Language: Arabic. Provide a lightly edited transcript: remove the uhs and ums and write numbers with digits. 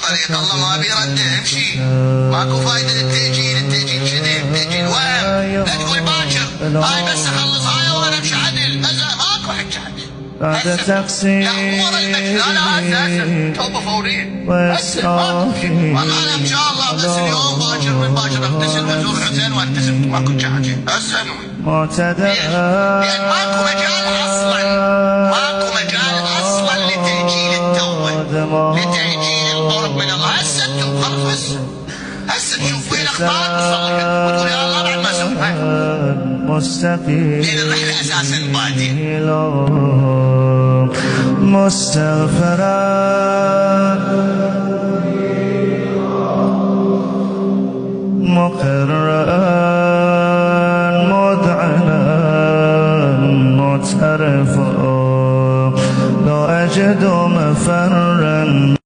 طريق الله ما بيرده امشي. ماكو فايدة التأجيل وهم. لا تقول باكر هاي بس اخلص هاي وانا امشي عدل. ماكو حكي عدل. بعد تقصير لا هسه توبة فورية. والله ان شاء الله بس اليوم باكر من باكر اغتسل وازور حسين والتزم. ماكو حاجة هسه معتدى لأن ماكو مجال اصلا. ماكو مجال اصلا لتأجيل التوبة لتأجيل القرب من الله. هسه انتم خلص هسه تشوف وين اخطاء تصلحها وتقول يا الله بعد ما سويتها. مستقيم لأن الرحلة اساسا بعدين مستغفرا